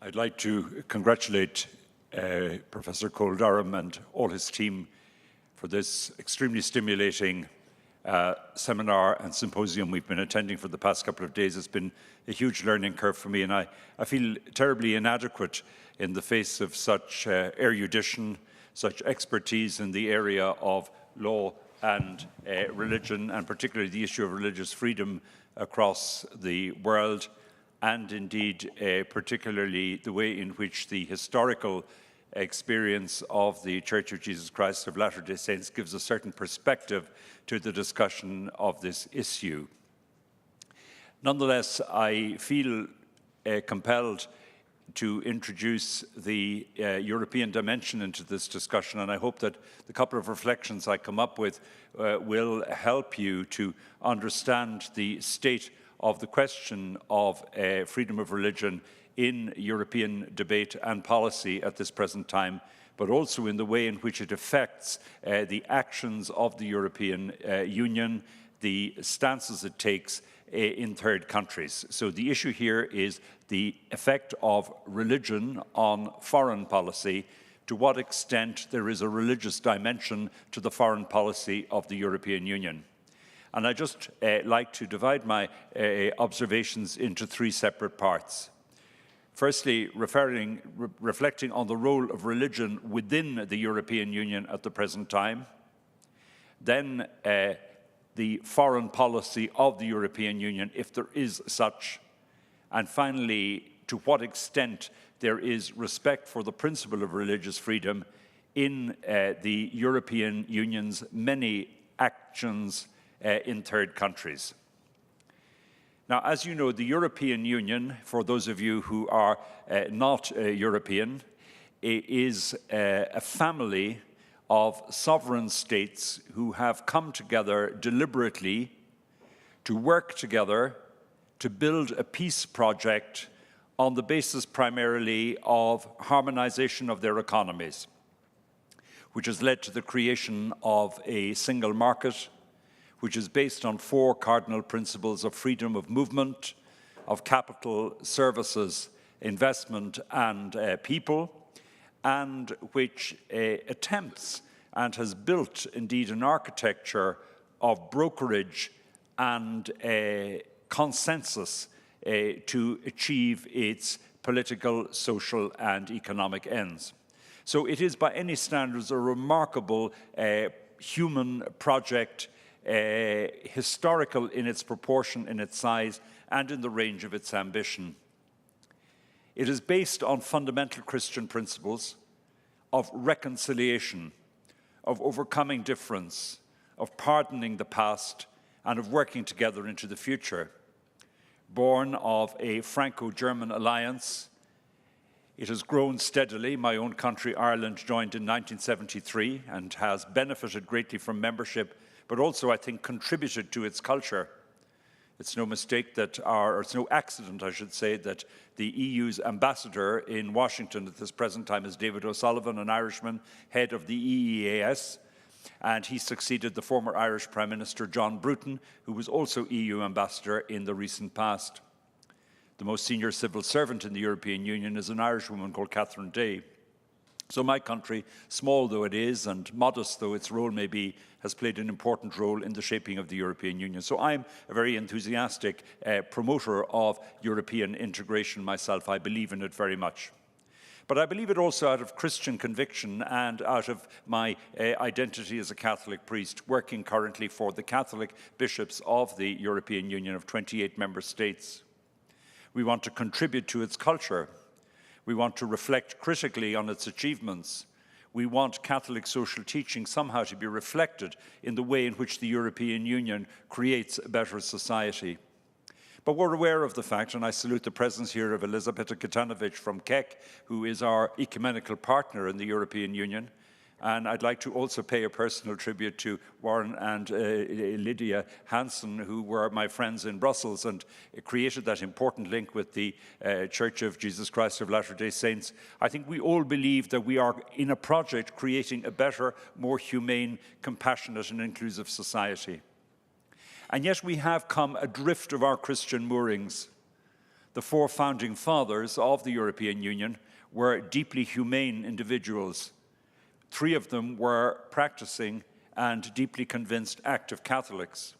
I'd like to congratulate Professor Cole Durham and all his team for this extremely stimulating seminar and symposium we've been attending for the past couple of days. It's been a huge learning curve for me, and I feel terribly inadequate in the face of such erudition, such expertise in the area of law and religion, and particularly the issue of religious freedom across the world, and indeed particularly the way in which the historical experience of the Church of Jesus Christ of Latter-day Saints gives a certain perspective to the discussion of this issue. Nonetheless, I feel compelled to introduce the European dimension into this discussion, and I hope that the couple of reflections I come up with will help you to understand the state of the question of freedom of religion in European debate and policy at this present time, but also in the way in which it affects the actions of the European Union, the stances it takes in third countries. So the issue here is the effect of religion on foreign policy, to what extent there is a religious dimension to the foreign policy of the European Union. And I just like to divide my observations into three separate parts. Firstly, reflecting on the role of religion within the European Union at the present time. Then the foreign policy of the European Union, if there is such. And finally, to what extent there is respect for the principle of religious freedom in the European Union's many actions in third countries. Now, as you know, the European Union, for those of you who are not European, is a family of sovereign states who have come together deliberately to work together to build a peace project on the basis primarily of harmonization of their economies, which has led to the creation of a single market, which is based on four cardinal principles of freedom of movement, of capital, services, investment, and people, and which attempts and has built, indeed, an architecture of brokerage and consensus to achieve its political, social, and economic ends. So it is, by any standards, a remarkable human project, historical in its proportion, in its size, and in the range of its ambition. It is based on fundamental Christian principles of reconciliation, of overcoming difference, of pardoning the past, and of working together into the future. Born of a Franco-German alliance, it has grown steadily. My own country, Ireland, joined in 1973 and has benefited greatly from membership, but also, I think, contributed to its culture. It's no mistake that it's no accident, I should say, that the EU's ambassador in Washington at this present time is David O'Sullivan, an Irishman, head of the EEAS, and he succeeded the former Irish Prime Minister John Bruton, who was also EU ambassador in the recent past. The most senior civil servant in the European Union is an Irishwoman called Catherine Daly. So my country, small though it is and modest though its role may be, has played an important role in the shaping of the European Union. So I'm a very enthusiastic promoter of European integration myself. I believe in it very much. But I believe it also out of Christian conviction and out of my identity as a Catholic priest, working currently for the Catholic bishops of the European Union of 28 member states. We want to contribute to its culture. We want to reflect critically on its achievements. We want Catholic social teaching somehow to be reflected in the way in which the European Union creates a better society. But we're aware of the fact, and I salute the presence here of Elizabeta Kitanovic from Keck, who is our ecumenical partner in the European Union. And I'd like to also pay a personal tribute to Warren and Lydia Hansen, who were my friends in Brussels and created that important link with the Church of Jesus Christ of Latter-day Saints. I think we all believe that we are in a project creating a better, more humane, compassionate and inclusive society. And yet we have come adrift of our Christian moorings. The four founding fathers of the European Union were deeply humane individuals. Three of them were practicing and deeply convinced active Catholics.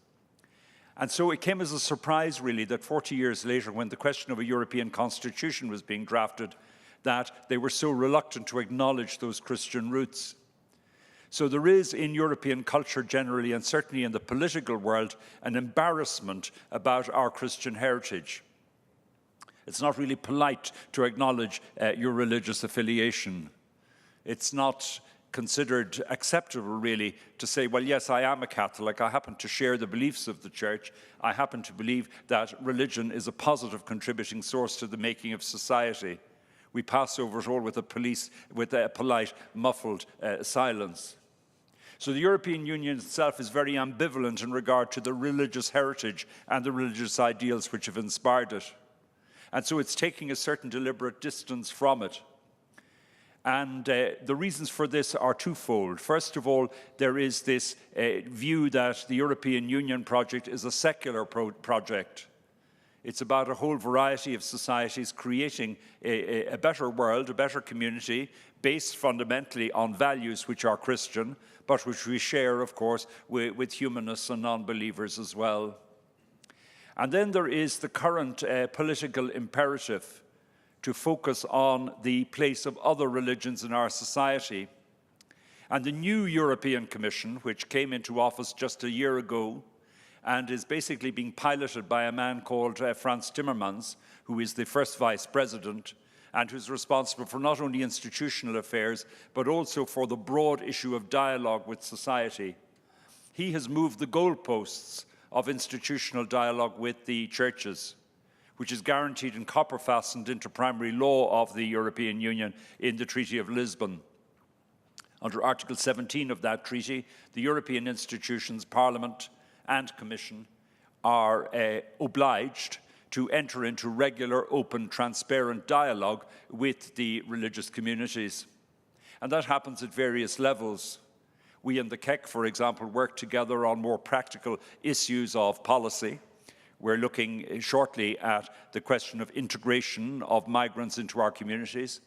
And so it came as a surprise, really, that 40 years later, when the question of a European constitution was being drafted, that they were so reluctant to acknowledge those Christian roots. So there is in European culture generally, and certainly in the political world, an embarrassment about our Christian heritage. It's not really polite to acknowledge your religious affiliation. It's not considered acceptable, really, to say, well, yes, I am a Catholic, I happen to share the beliefs of the Church, I happen to believe that religion is a positive contributing source to the making of society. We pass over it all with a polite, muffled silence. So the European Union itself is very ambivalent in regard to the religious heritage and the religious ideals which have inspired it. And so it's taking a certain deliberate distance from it. And the reasons for this are twofold. First of all, there is this view that the European Union project is a secular project. It's about a whole variety of societies creating a better world, a better community, based fundamentally on values which are Christian, but which we share, of course, with humanists and non-believers as well. And then there is the current political imperative to focus on the place of other religions in our society. And the new European Commission, which came into office just a year ago and is basically being piloted by a man called Frans Timmermans, who is the first vice president and who's responsible for not only institutional affairs, but also for the broad issue of dialogue with society. He has moved the goalposts of institutional dialogue with the churches, which is guaranteed and copper-fastened into primary law of the European Union in the Treaty of Lisbon. Under Article 17 of that treaty, the European institutions, Parliament and Commission, are obliged to enter into regular, open, transparent dialogue with the religious communities. And that happens at various levels. We in the KEC, for example, work together on more practical issues of policy. We're looking shortly at the question of integration of migrants into our communities.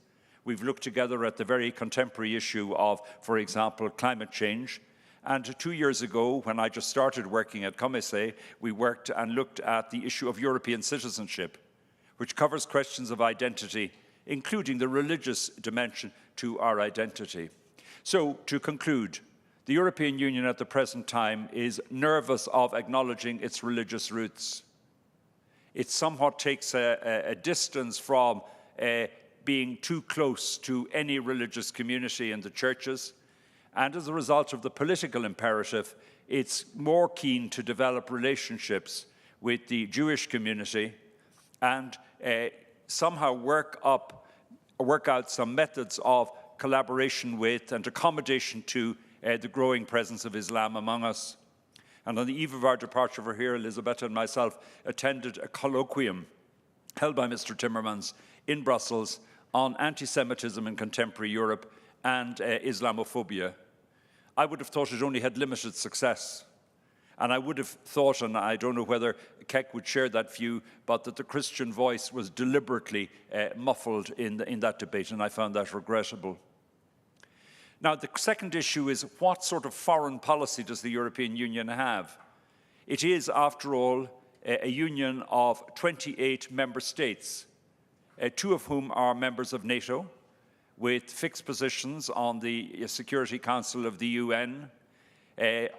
We've looked together at the very contemporary issue of, for example, climate change. And 2 years ago, when I just started working at COMECE, we worked and looked at the issue of European citizenship, which covers questions of identity, including the religious dimension to our identity. So, to conclude, the European Union at the present time is nervous of acknowledging its religious roots. It somewhat takes a distance from being too close to any religious community in the churches. And as a result of the political imperative, it's more keen to develop relationships with the Jewish community and somehow work out some methods of collaboration with and accommodation to the growing presence of Islam among us. And on the eve of our departure for here, Elizabeth and myself attended a colloquium held by Mr. Timmermans in Brussels on anti-Semitism in contemporary Europe and Islamophobia. I would have thought it only had limited success. And I would have thought, and I don't know whether KEC would share that view, but that the Christian voice was deliberately muffled in that debate, and I found that regrettable. Now, the second issue is, what sort of foreign policy does the European Union have? It is, after all, a union of 28 member states, 2 of whom are members of NATO, with fixed positions on the Security Council of the UN,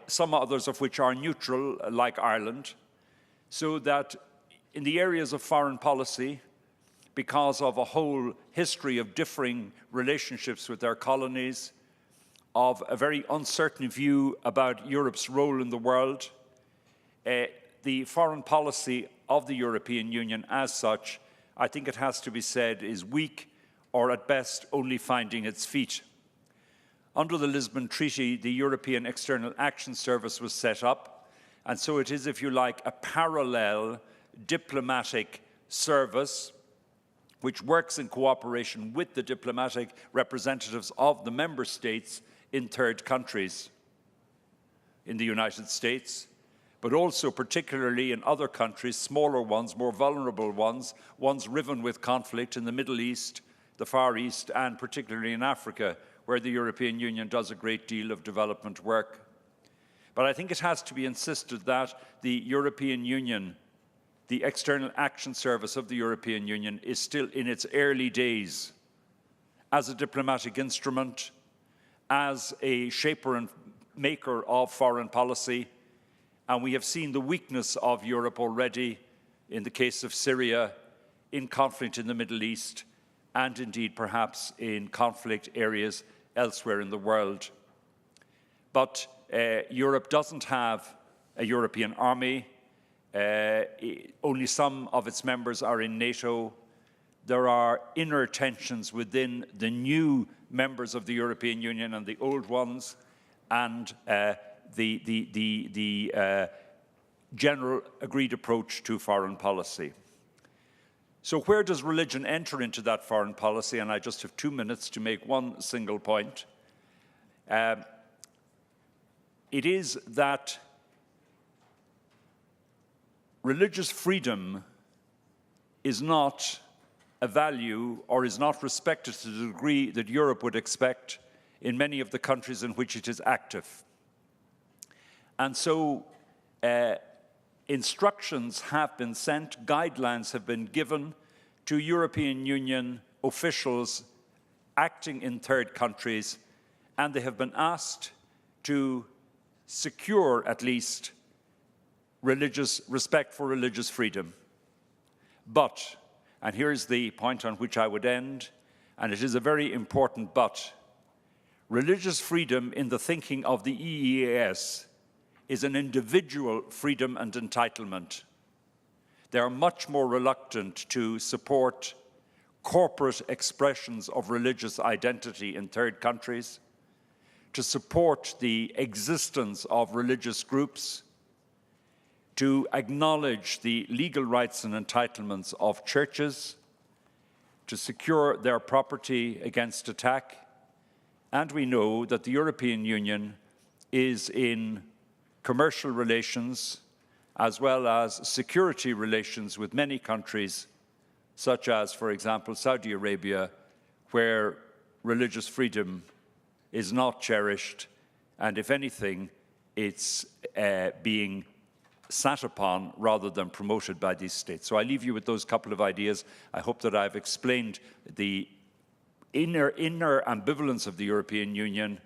some others of which are neutral, like Ireland, so that in the areas of foreign policy, because of a whole history of differing relationships with their colonies, of a very uncertain view about Europe's role in the world, the foreign policy of the European Union as such, I think it has to be said, is weak, or at best only finding its feet. Under the Lisbon Treaty, the European External Action Service was set up, and so it is, if you like, a parallel diplomatic service which works in cooperation with the diplomatic representatives of the member states in third countries, in the United States, but also particularly in other countries, smaller ones, more vulnerable ones, ones riven with conflict in the Middle East, the Far East, and particularly in Africa, where the European Union does a great deal of development work. But I think it has to be insisted that the European Union, the External Action Service of the European Union, is still in its early days as a diplomatic instrument, as a shaper and maker of foreign policy. And we have seen the weakness of Europe already in the case of Syria, in conflict in the Middle East, and indeed perhaps in conflict areas elsewhere in the world. But Europe doesn't have a European army. Only some of its members are in NATO. There are inner tensions within the new members of the European Union and the old ones, and the general agreed approach to foreign policy. So where does religion enter into that foreign policy? And I just have 2 minutes to make one single point. It is that religious freedom is not a value or is not respected to the degree that Europe would expect in many of the countries in which it is active. And so instructions have been sent, guidelines have been given to European Union officials acting in third countries, and they have been asked to secure at least respect for religious freedom. But, and here's the point on which I would end, and it is a very important but, religious freedom in the thinking of the EEAS is an individual freedom and entitlement. They are much more reluctant to support corporate expressions of religious identity in third countries, to support the existence of religious groups, to acknowledge the legal rights and entitlements of churches, to secure their property against attack. And we know that the European Union is in commercial relations as well as security relations with many countries, such as, for example, Saudi Arabia, where religious freedom is not cherished, and if anything, it's being sat upon rather than promoted by these states. So I leave you with those couple of ideas. I hope that I've explained the inner ambivalence of the European Union,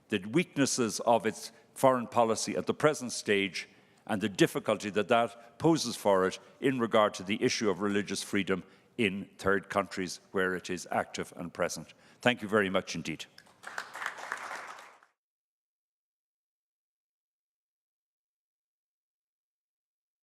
the weaknesses of its foreign policy at the present stage, and the difficulty that that poses for it in regard to the issue of religious freedom in third countries where it is active and present. Thank you very much indeed.